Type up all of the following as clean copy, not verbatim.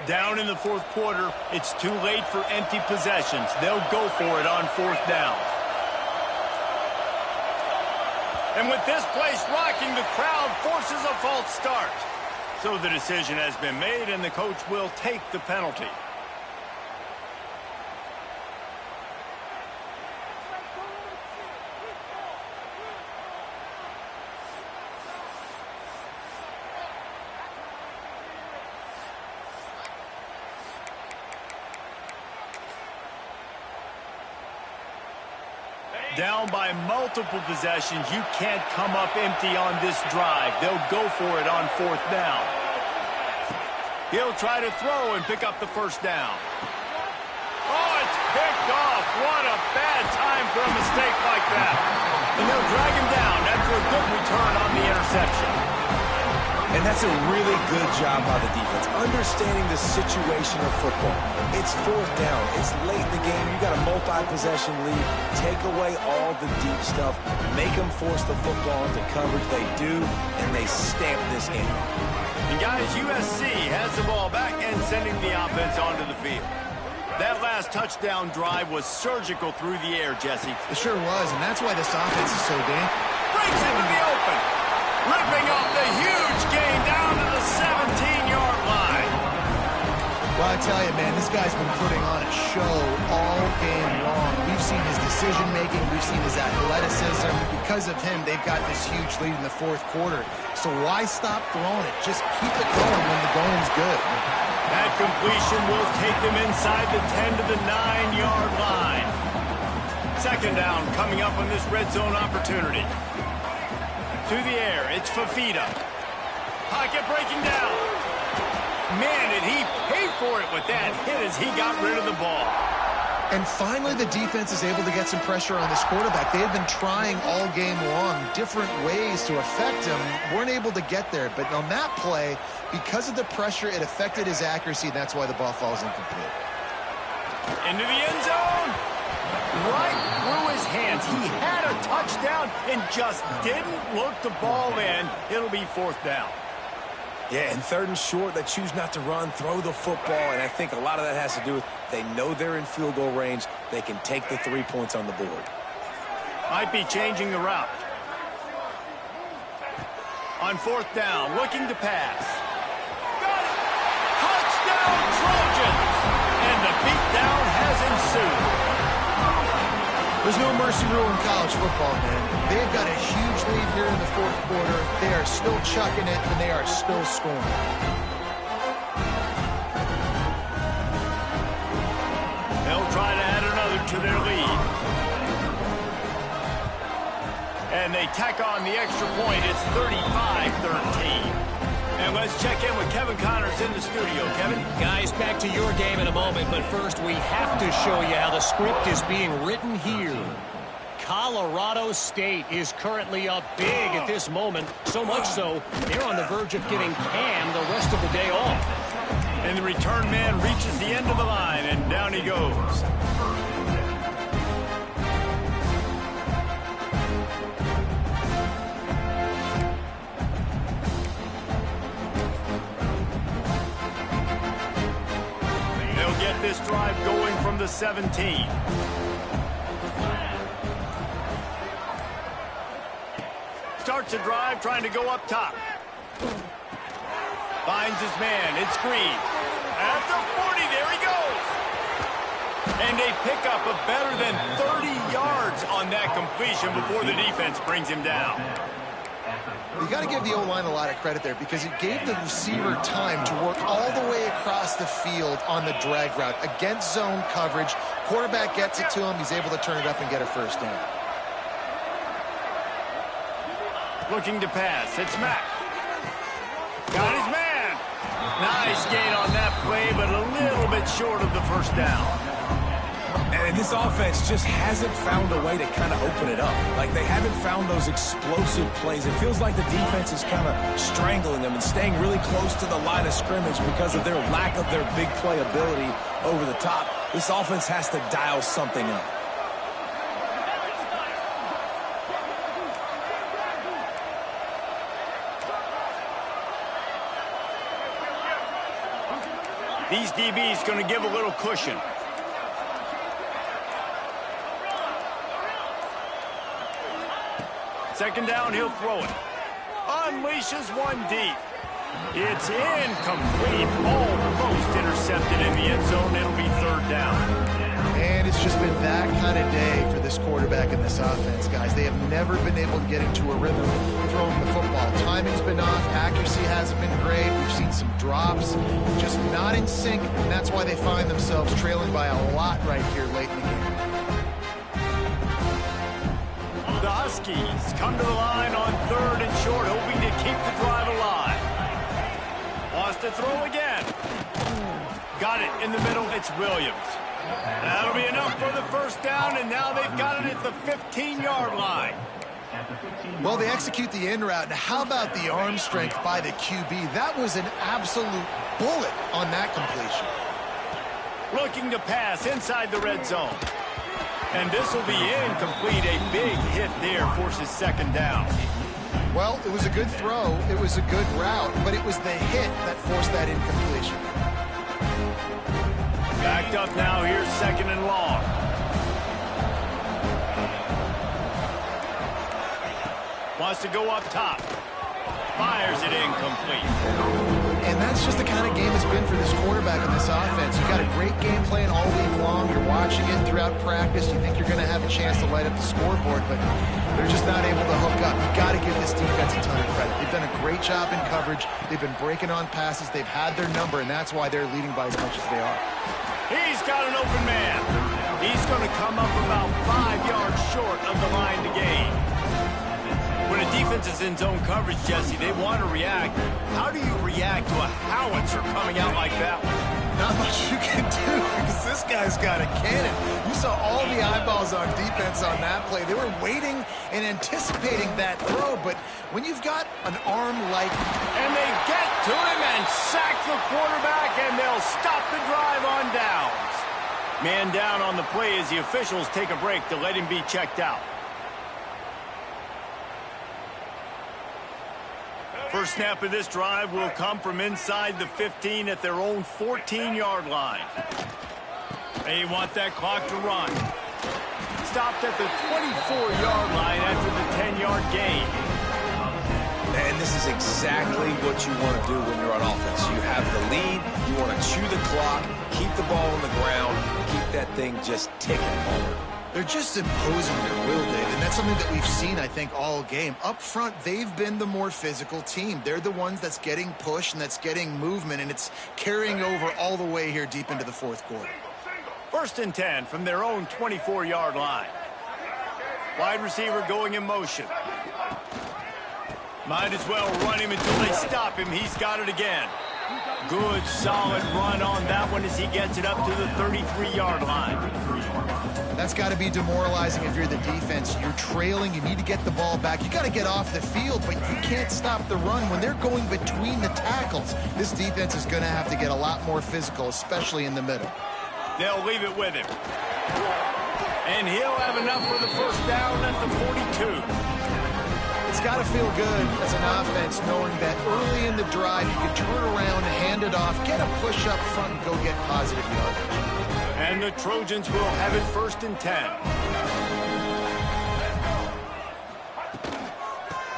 Down in the fourth quarter, it's too late for empty possessions. They'll go for it on fourth down. And with this place rocking, the crowd forces a false start. So the decision has been made, and the coach will take the penalty. Down by multiple possessions, you can't come up empty on this drive. They'll go for it on fourth down. He'll try to throw and pick up the first down. Oh, it's picked off. What a bad time for a mistake like that. And they'll drag him down after a good return on the interception. And that's a really good job by the defense, understanding the situation of football. It's fourth down. It's late in the game. You got a multi-possession lead. Take away all the deep stuff. Make them force the football into coverage. They do, and they stamp this game. And guys, USC has the ball back and sending the offense onto the field. That last touchdown drive was surgical through the air, Jesse. It sure was, and that's why this offense is so dangerous. Breaks into the open. Ripping off the huge gain down to the 17-yard line. Well, I tell you, man, this guy's been putting on a show all game long. We've seen his decision-making. We've seen his athleticism. Because of him, they've got this huge lead in the fourth quarter. So why stop throwing it? Just keep it going when the going's good. That completion will take them inside the 10 to the 9-yard line. Second down coming up on this red zone opportunity. To the air, it's Fafita. Pocket breaking down. Man, did he pay for it with that hit as he got rid of the ball. And finally, the defense is able to get some pressure on this quarterback. They have been trying all game long different ways to affect him. Weren't able to get there. But on that play, because of the pressure, it affected his accuracy. That's why the ball falls incomplete. Into the end zone. Right through his hands. He had a touchdown and just didn't look the ball in. It'll be fourth down. Yeah, and third and short, they choose not to run, throw the football, and I think a lot of that has to do with they know they're in field goal range. They can take the 3 points on the board. Might be changing the route. On fourth down, looking to pass. Got it! Touchdown, Trojans! And the beatdown has ensued. There's no mercy rule in college football, man. They've got a huge lead here in the fourth quarter. They are still chucking it, and they are still scoring. They'll try to add another to their lead. And they tack on the extra point. It's 35-13. And let's check in with Kevin Connors in the studio. Kevin? Guys, back to your game in a moment, but first we have to show you how the script is being written here. Colorado State is currently up big at this moment, so much so they're on the verge of giving Cam the rest of the day off. And the return man reaches the end of the line, and down he goes. Get this drive going from the 17. Starts a drive trying to go up top. Finds his man. It's Green. At the 40, there he goes. And they pick up a better than 30 yards on that completion before the defense brings him down. You got to give the O-line a lot of credit there because it gave the receiver time to work all the way across the field on the drag route against zone coverage. Quarterback gets it to him. He's able to turn it up and get a first down. Looking to pass. It's Mack. Got his man. Nice gain on that play, but a little bit short of the first down. And this offense just hasn't found a way to kind of open it up. Like, they haven't found those explosive plays. It feels like the defense is kind of strangling them and staying really close to the line of scrimmage because of their lack of their big play ability over the top. This offense has to dial something up. These DBs going to give a little cushion. Second down, he'll throw it. Unleashes one deep. It's incomplete. Almost intercepted in the end zone. It'll be third down. And it's just been that kind of day for this quarterback and this offense, guys. They have never been able to get into a rhythm throwing the football. Timing's been off. Accuracy hasn't been great. We've seen some drops. Just not in sync, and that's why they find themselves trailing by a lot right here late in the game. The Huskies come to the line on third and short, hoping to keep the drive alive. Wants to throw again. Got it in the middle. It's Williams. That'll be enough for the first down, and now they've got it at the 15-yard line. Well, they execute the in route. Now, how about the arm strength by the QB? That was an absolute bullet on that completion. Looking to pass inside the red zone. And this will be incomplete. A big hit there forces second down. Well, it was a good throw. It was a good route, but it was the hit that forced that incompletion. Backed up now. Here's second and long. Wants to go up top. Fires it incomplete. And that's just the kind of game it's been for this quarterback and this offense. You've got a great game plan all week long. You're watching it throughout practice. You think you're going to have a chance to light up the scoreboard, but they're just not able to hook up. You've got to give this defense a ton of credit. They've done a great job in coverage. They've been breaking on passes. They've had their number, and that's why they're leading by as much as they are. He's got an open man. He's going to come up about 5 yards short of the line to gain. When a defense is in zone coverage, Jesse, they want to react. How do you react to a howitzer coming out like that one? Not much you can do because this guy's got a cannon. You saw all the eyeballs on defense on that play. They were waiting and anticipating that throw, but when you've got an arm like... And they get to him and sack the quarterback, and they'll stop the drive on downs. Man down on the play as the officials take a break to let him be checked out. First snap of this drive will come from inside the 15 at their own 14-yard line. They want that clock to run. Stopped at the 24-yard line after the 10-yard gain. And this is exactly what you want to do when you're on offense. You have the lead. You want to chew the clock, keep the ball on the ground, keep that thing just ticking forward. They're just imposing their will, Dave, and that's something that we've seen, I think, all game. Up front, they've been the more physical team. They're the ones that's getting pushed and that's getting movement, and it's carrying over all the way here deep into the fourth quarter. First and 10 from their own 24-yard line. Wide receiver going in motion. Might as well run him until they stop him. He's got it again. Good, solid run on that one as he gets it up to the 33-yard line. That's got to be demoralizing if you're the defense. You're trailing. You need to get the ball back. You got to get off the field, but you can't stop the run when they're going between the tackles. This defense is going to have to get a lot more physical, especially in the middle. They'll leave it with him. And he'll have enough for the first down at the 42. It's got to feel good as an offense knowing that early in the drive you can turn around, hand it off, get a push up front, and go get positive yardage. And the Trojans will have it first and 10.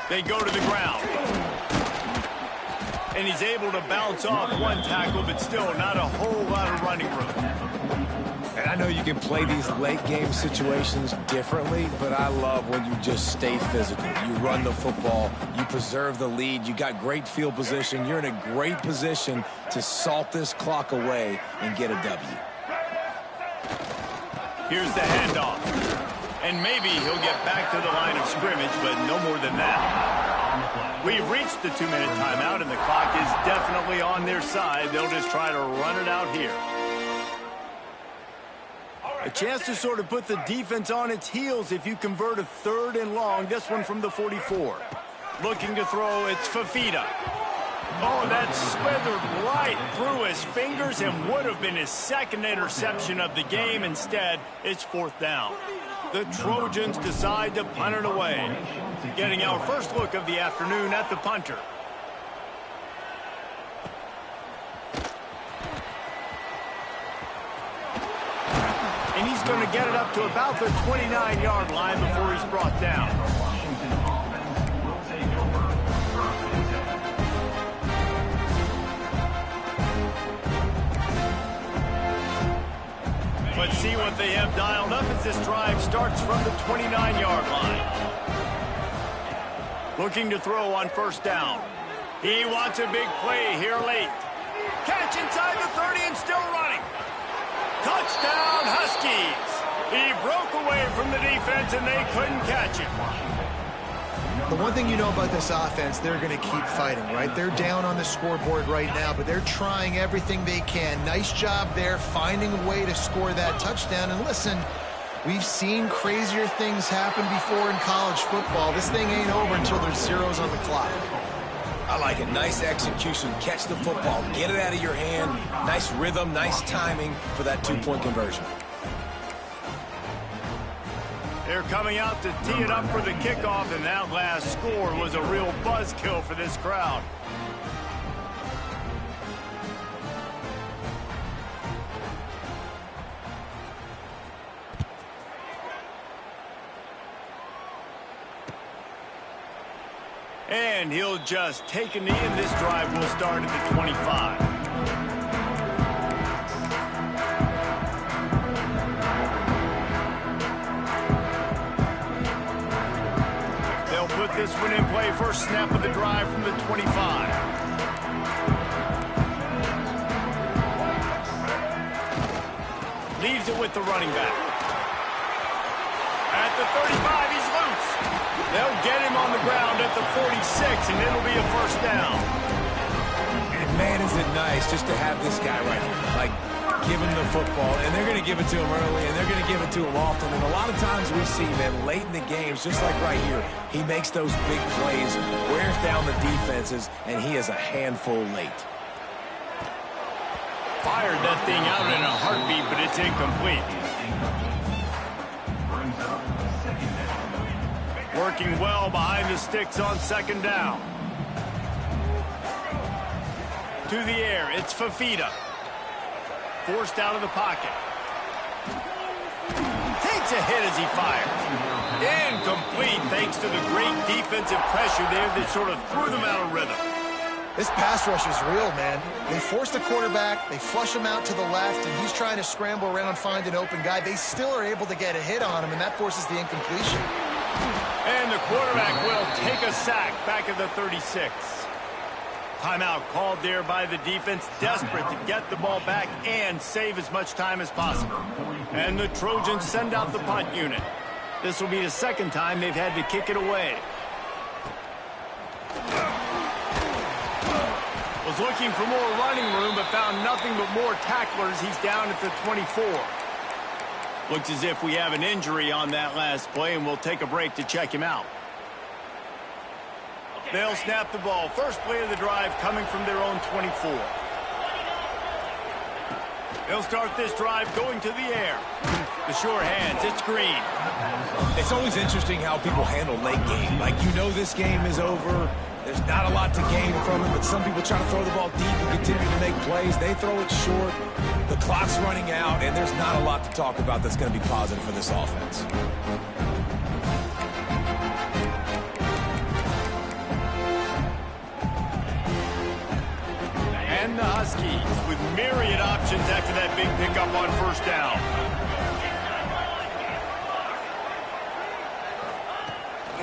They go to the ground. And he's able to bounce off one tackle, but still not a whole lot of running room. And I know you can play these late game situations differently, but I love when you just stay physical. You run the football, you preserve the lead, you got great field position, you're in a great position to salt this clock away and get a W. Here's the handoff. And maybe he'll get back to the line of scrimmage, but no more than that. We've reached the 2-minute timeout, and the clock is definitely on their side. They'll just try to run it out here. A chance to sort of put the defense on its heels if you convert a third and long. This one from the 44. Looking to throw, it's Fafita. Oh, that slithered right through his fingers and would have been his second interception of the game. Instead, it's fourth down. The Trojans decide to punt it away. Getting our first look of the afternoon at the punter. going to get it up to about the 29-yard line before he's brought down. Let's see what they have dialed up as this drive starts from the 29-yard line. Looking to throw on first down. He wants a big play here late. Catch inside the 30 and still running. Touchdown, Huskies. He broke away from the defense and they couldn't catch him. The one thing you know about this offense, they're going to keep fighting, right? They're down on the scoreboard right now, but they're trying everything they can. Nice job there, finding a way to score that touchdown. And listen, we've seen crazier things happen before in college football. This thing ain't over until there's zeros on the clock. I like it. Nice execution. Catch the football. Get it out of your hand. Nice rhythm, nice timing for that two-point conversion. They're coming out to tee it up for the kickoff, and that last score was a real buzzkill for this crowd. And he'll just take a knee, and this drive will start at the 25. Put this one in play. First snap of the drive from the 25. Leaves it with the running back. At the 35, he's loose. They'll get him on the ground at the 46, and it'll be a first down. And man, is it nice just to have this guy right here. Like, give him the football, and they're going to give it to him early, and they're going to give it to him often. And a lot of times we see, man, late in the games, just like right here, he makes those big plays, wears down the defenses, and he is a handful late. Fired that thing out in a heartbeat, but it's incomplete. Working well behind the sticks on second down. To the air, it's Fafita. Forced out of the pocket. Takes a hit as he fires. Incomplete thanks to the great defensive pressure there that sort of threw them out of rhythm. This pass rush is real, man. They force the quarterback, they flush him out to the left, and he's trying to scramble around, find an open guy. They still are able to get a hit on him, and that forces the incompletion. And the quarterback will take a sack back at the 36. Timeout called there by the defense, desperate to get the ball back and save as much time as possible. And the Trojans send out the punt unit. This will be the second time they've had to kick it away. Was looking for more running room, but found nothing but more tacklers. He's down at the 24. Looks as if we have an injury on that last play, and we'll take a break to check him out. They'll snap the ball. First play of the drive coming from their own 24. They'll start this drive going to the air. The sure hands, it's Green. It's always interesting how people handle late game. Like, you know this game is over. There's not a lot to gain from it, but some people try to throw the ball deep and continue to make plays. They throw it short. The clock's running out, and there's not a lot to talk about that's going to be positive for this offense. And the Huskies with myriad options after that big pickup on first down.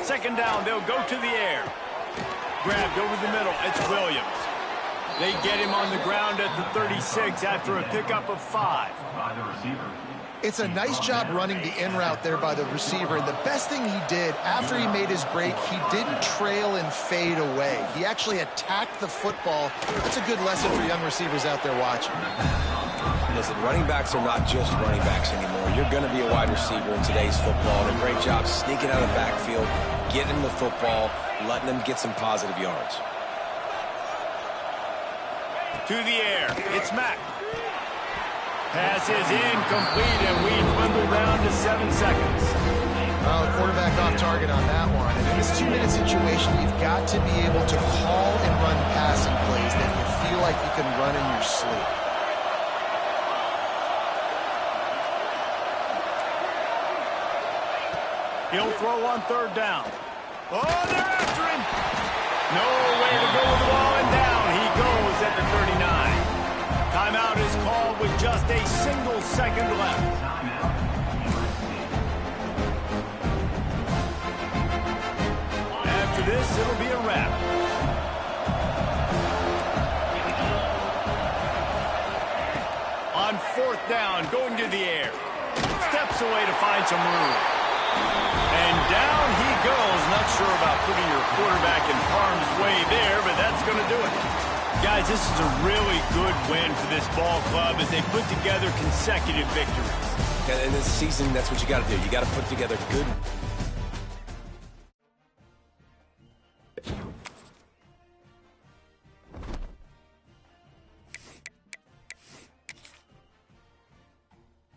Second down, they'll go to the air. Grabbed over the middle, it's Williams. They get him on the ground at the 36 after a pickup of 5. It's a nice job running the in route there by the receiver. And the best thing he did after he made his break, he didn't trail and fade away. He actually attacked the football. That's a good lesson for young receivers out there watching. Listen, running backs are not just running backs anymore. You're going to be a wide receiver in today's football. And a great job sneaking out of the backfield, getting the football, letting them get some positive yards. To the air, it's Mack. Pass is incomplete, and we dwindle down to 7 seconds. Well, the quarterback off target on that one. And in this 2-minute situation, you've got to be able to call and run passing plays that you feel like you can run in your sleep. He'll throw on third down. Oh, they're after him. Nowhere to go with the ball, and down he goes at the 39. Timeout is called with just a single second left. After this, it'll be a wrap. On fourth down, going to the air. Steps away to find some room. And down he goes. Not sure about putting your quarterback in harm's way there, but that's going to do it. Guys, this is a really good win for this ball club as they put together consecutive victories. And in this season, that's what you got to do. You got to put together good